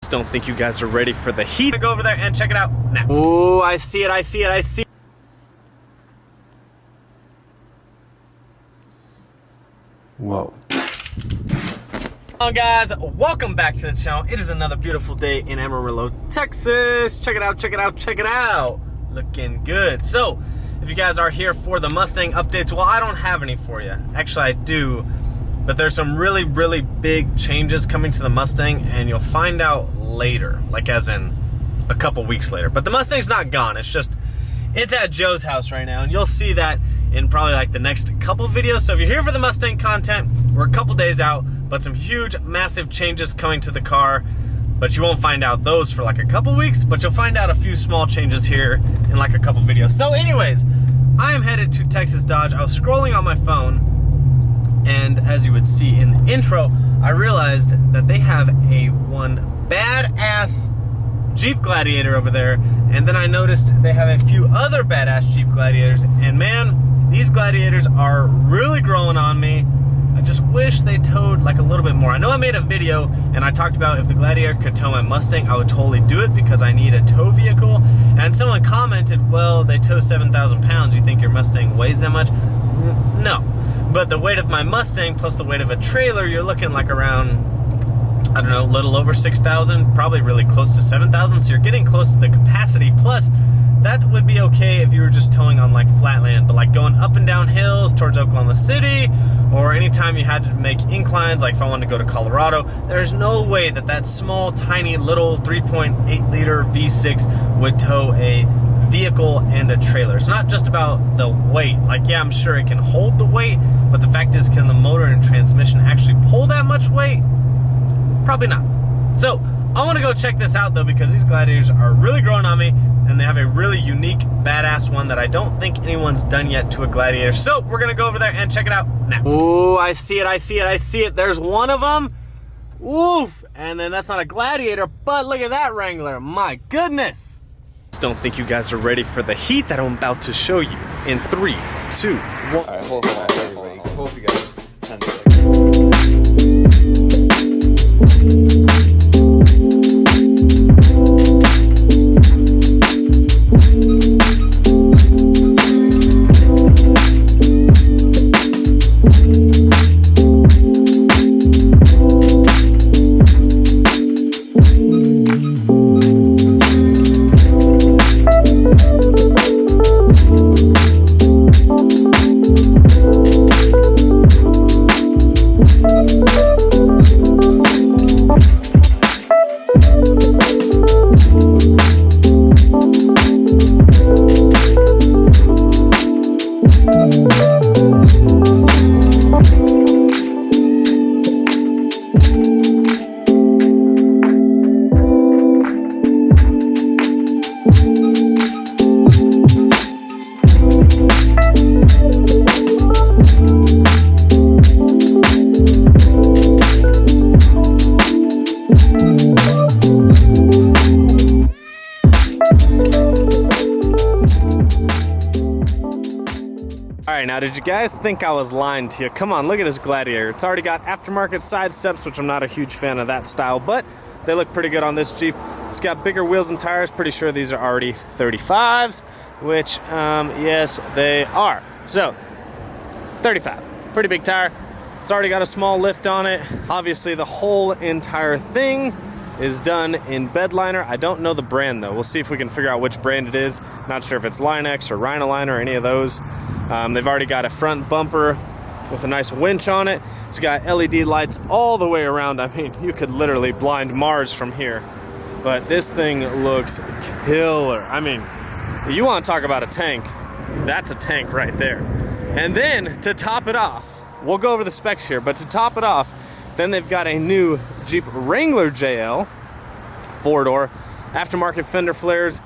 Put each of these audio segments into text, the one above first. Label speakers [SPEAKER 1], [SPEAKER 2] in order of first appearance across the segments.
[SPEAKER 1] Don't think you guys are ready for the heat. Go over there and check it out now. Oh, I see it, I see it, I see it. Whoa. Hello guys, welcome back to the channel. It is another beautiful day in Amarillo, Texas. Check it out, check it out, check it out. Looking good. So, if you guys are here for the Mustang updates, well, I don't have any for you. Actually, I do. But there's some really, really big changes coming to the Mustang, and you'll find out later, like as in a couple weeks later. But the Mustang's not gone, it's at Joe's house right now, and you'll see that in probably like the next couple videos. So if you're here for the Mustang content, we're a couple days out, but some huge, massive changes coming to the car. But you won't find out those for like a couple weeks, but you'll find out a few small changes here in like a couple videos. So anyways, I am headed to Texas Dodge. I was scrolling on my phone, and as you would see in the intro, I realized that they have one badass Jeep Gladiator over there, and then I noticed they have a few other badass Jeep Gladiators, and man, these Gladiators are really growing on me. I just wish they towed like a little bit more. I know I made a video and I talked about if the Gladiator could tow my Mustang, I would totally do it because I need a tow vehicle, and someone commented, well, they tow 7,000 pounds. You think your Mustang weighs that much? No. But the weight of my Mustang plus the weight of a trailer, you're looking like around, I don't know, a little over 6,000, probably really close to 7,000. So you're getting close to the capacity. Plus, that would be okay if you were just towing on like flat land, but like going up and down hills towards Oklahoma City, or anytime you had to make inclines, like if I wanted to go to Colorado, there's no way that that small, tiny, little 3.8 liter V6 would tow a vehicle and a trailer. It's not just about the weight. Like, yeah, I'm sure it can hold the weight, but the fact is, can the motor and transmission actually pull that much weight? Probably not. So I want to go check this out though, because these Gladiators are really growing on me, and they have a really unique, badass one that I don't think anyone's done yet to a Gladiator. So we're gonna go over there and check it out now. Oh, I see it, I see it, I see it. There's one of them. Woof. And then that's not a Gladiator, but look at that Wrangler. My goodness. Don't think you guys are ready for the heat that I'm about to show you in 3, 2, 1.
[SPEAKER 2] All right, hold on, everybody. Hold you guys 10 seconds.
[SPEAKER 1] Alright, now did you guys think I was lying to you? Come on, look at this Gladiator. It's already got aftermarket side steps, which I'm not a huge fan of that style, but they look pretty good on this Jeep. It's got bigger wheels and tires. Pretty sure these are already 35s, which, yes, they are. So, 35. Pretty big tire. It's already got a small lift on it. Obviously, the whole entire thing is done in bed liner. I don't know the brand though. We'll see if we can figure out which brand it is. Not sure if it's Line-X or Rhinoline or any of those. They've already got a front bumper with a nice winch on it. It's got LED lights all the way around. I mean, you could literally blind Mars from here. But this thing looks killer. I mean, you want to talk about a tank, that's a tank right there. And then to top it off, we'll go over the specs here, but to top it off, then they've got a new Jeep Wrangler JL, 4-door, aftermarket fender flares,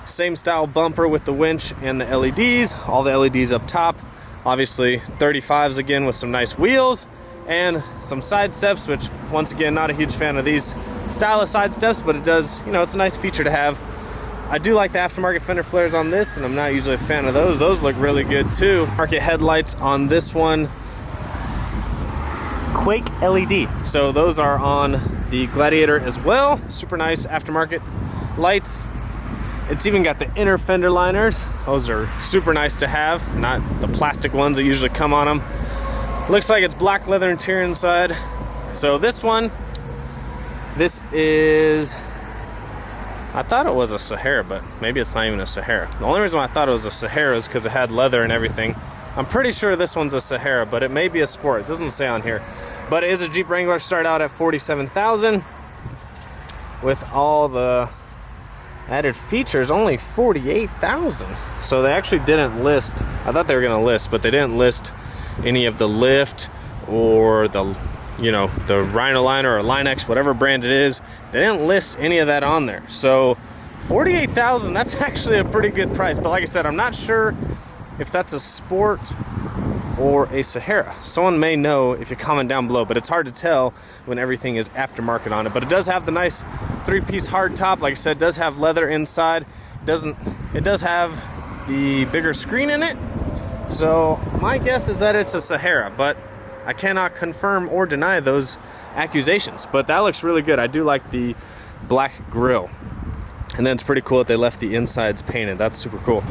[SPEAKER 1] same style bumper with the winch and the LEDs, all the LEDs up top. Obviously 35s again with some nice wheels and some side steps, which once again, not a huge fan of these style of side steps, but it does, you know, it's a nice feature to have. I do like the aftermarket fender flares on this, and I'm not usually a fan of those. Those look really good too. Market headlights on this one, Quake LED. So those are on the Gladiator as well. Super nice aftermarket lights. It's even got the inner fender liners. Those are super nice to have, not the plastic ones that usually come on them. Looks like it's black leather interior inside. So this one, this is, I thought it was a Sahara, but maybe it's not even a Sahara. The only reason why I thought it was a Sahara is because it had leather and everything. I'm pretty sure this one's a Sahara, but it may be a Sport. It doesn't say on here. But it is a Jeep Wrangler, start out at $47,000 with all the added features, only $48,000. So they actually didn't list, I thought they were gonna list, but they didn't list any of the lift or the, you know, the Rhino liner or Line-X, whatever brand it is. They didn't list any of that on there. So $48,000, that's actually a pretty good price. But like I said, I'm not sure if that's a Sport or a Sahara. Someone may know if you comment down below, but it's hard to tell when everything is aftermarket on it. But it does have the nice 3-piece hard top. Like I said, it does have leather inside. It does have the bigger screen in it. So my guess is that it's a Sahara, but I cannot confirm or deny those accusations. But that looks really good. I do like the black grille. And then it's pretty cool that they left the insides painted. That's super cool.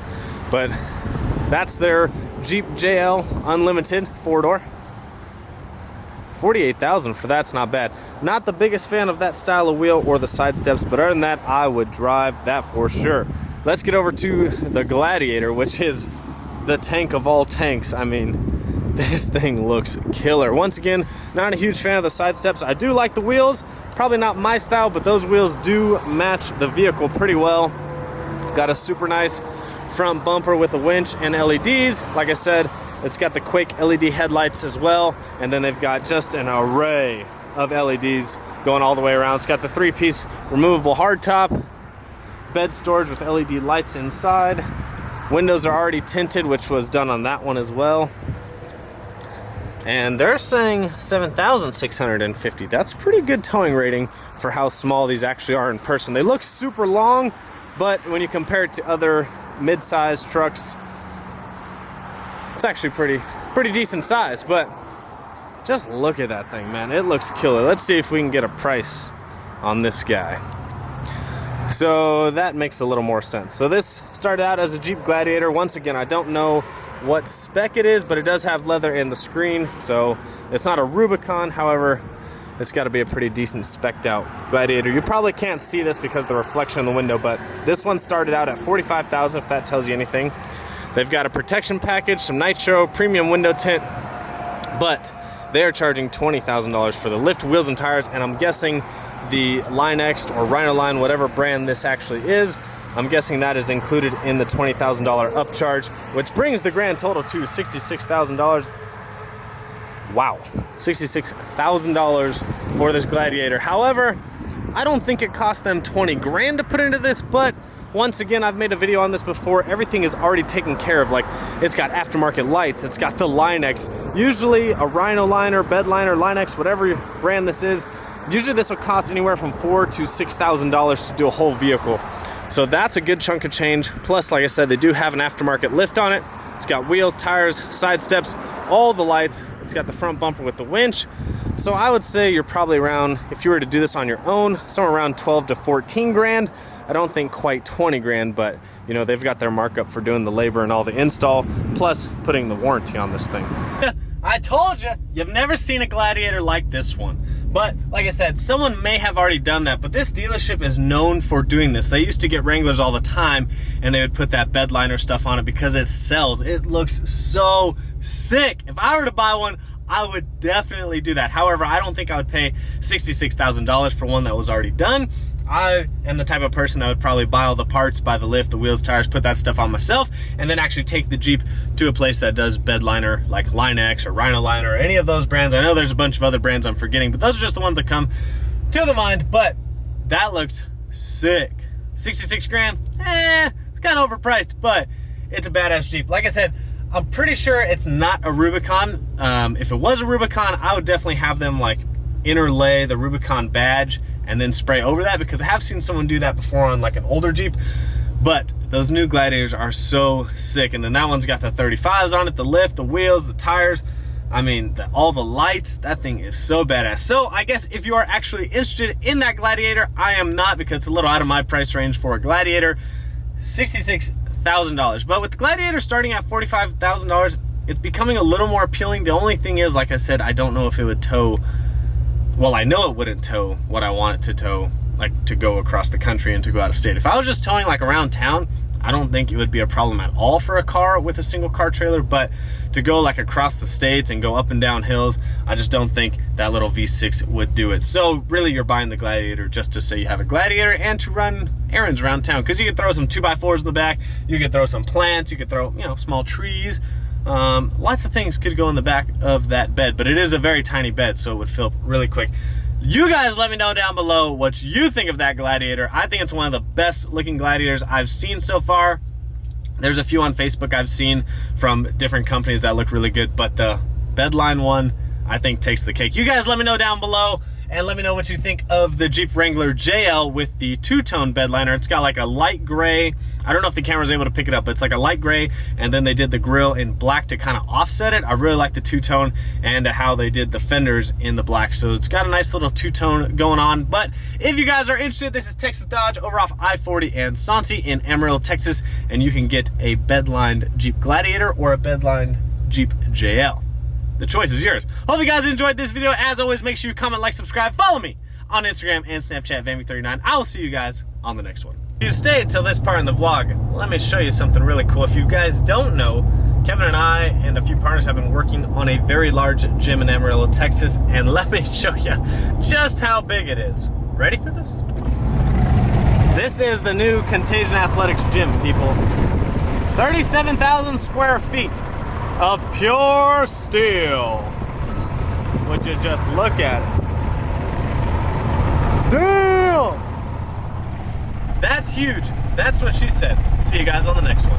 [SPEAKER 1] But that's their Jeep JL Unlimited 4-door. $48,000 for that's not bad. Not the biggest fan of that style of wheel or the side steps, but other than that, I would drive that for sure. Let's get over to the Gladiator, which is the tank of all tanks. I mean, this thing looks killer. Once again, not a huge fan of the side steps. I do like the wheels. Probably not my style, but those wheels do match the vehicle pretty well. Got a super nice front bumper with a winch and LEDs. Like I said, it's got the Quake LED headlights as well, and then they've got just an array of LEDs going all the way around. It's got the 3-piece removable hardtop, bed storage with LED lights inside. Windows are already tinted, which was done on that one as well. And they're saying 7,650. That's pretty good towing rating for how small these actually are in person. They look super long, but when you compare it to other mid-sized trucks, it's actually pretty decent size. But just look at that thing, man. It looks killer. Let's see if we can get a price on this guy. So that makes a little more sense. So this started out as a Jeep Gladiator. Once again, I don't know what spec it is, but it does have leather in the screen. So it's not a Rubicon. However, it's got to be a pretty decent spec'd out Gladiator. You probably can't see this because of the reflection in the window, but this one started out at $45,000, if that tells you anything. They've got a protection package, some nitro, premium window tint, but they are charging $20,000 for the lift, wheels, and tires, and I'm guessing the Line-X or Rhino line, whatever brand this actually is, I'm guessing that is included in the $20,000 upcharge, which brings the grand total to $66,000. Wow, $66,000 for this Gladiator. However, I don't think it cost them 20 grand to put into this, but once again, I've made a video on this before. Everything is already taken care of. Like, it's got aftermarket lights, it's got the Line-X. Usually a Rhino liner, bed liner, Line-X, whatever brand this is, usually this will cost anywhere from $4,000 to $6,000 to do a whole vehicle. So that's a good chunk of change. Plus, like I said, they do have an aftermarket lift on it. It's got wheels, tires, side steps, all the lights. It's got the front bumper with the winch. So I would say you're probably around, if you were to do this on your own, somewhere around 12 to 14 grand. I don't think quite 20 grand, but you know, they've got their markup for doing the labor and all the install, plus putting the warranty on this thing. I told you, you've never seen a Gladiator like this one. But like I said, someone may have already done that, but this dealership is known for doing this. They used to get Wranglers all the time, and they would put that bed liner stuff on it because it sells. It looks so sick. If I were to buy one, I would definitely do that. However, I don't think I would pay $66,000 for one that was already done. I am the type of person that would probably buy all the parts, buy the lift, the wheels, tires, put that stuff on myself, and then actually take the Jeep to a place that does bed liner, like Line-X or Rhino liner or any of those brands. I know there's a bunch of other brands I'm forgetting, but those are just the ones that come to the mind. But that looks sick. 66 grand, it's kind of overpriced, but it's a badass Jeep. Like I said, I'm pretty sure it's not a Rubicon. If it was a Rubicon, I would definitely have them like interlay the Rubicon badge and then spray over that, because I have seen someone do that before on like an older Jeep. But those new Gladiators are so sick. And then that one's got the 35s on it, the lift, the wheels, the tires. I mean, all the lights, that thing is so badass. So I guess if you are actually interested in that Gladiator, I am not, because it's a little out of my price range for a Gladiator, $66,000. But with the Gladiator starting at $45,000, it's becoming a little more appealing. The only thing is, like I said, I don't know if it would tow, well, I know it wouldn't tow what I want it to tow, like to go across the country and to go out of state. If I was just towing like around town, I don't think it would be a problem at all for a car with a single car trailer, but to go like across the states and go up and down hills, I just don't think that little V6 would do it. So really you're buying the Gladiator just to say you have a Gladiator and to run errands around town, because you could throw some 2x4s in the back, you could throw some plants, you could throw, you know, small trees. Lots of things could go in the back of that bed, but it is a very tiny bed, so it would fill up really quick. You guys let me know down below what you think of that Gladiator. I think it's one of the best looking Gladiators I've seen so far. There's a few on Facebook I've seen from different companies that look really good, but the bedline one, I think, takes the cake. You guys let me know down below, and let me know what you think of the Jeep Wrangler JL with the two-tone bedliner. It's got like a light gray. I don't know if the camera's able to pick it up, but it's like a light gray, and then they did the grille in black to kind of offset it. I really like the two-tone and how they did the fenders in the black. So it's got a nice little two-tone going on. But if you guys are interested, this is Texas Dodge over off I-40 and Soncy in Amarillo, Texas, and you can get a bedlined Jeep Gladiator or a bedlined Jeep JL. The choice is yours. Hope you guys enjoyed this video. As always, make sure you comment, like, subscribe, follow me on Instagram and Snapchat, Vanby39. I will see you guys on the next one. If you stayed till this part in the vlog, let me show you something really cool. If you guys don't know, Kevin and I and a few partners have been working on a very large gym in Amarillo, Texas, and let me show you just how big it is. Ready for this? This is the new Contagion Athletics gym, people. 37,000 square feet of pure steel. Would you just look at it? Damn! That's huge. That's what she said. See you guys on the next one.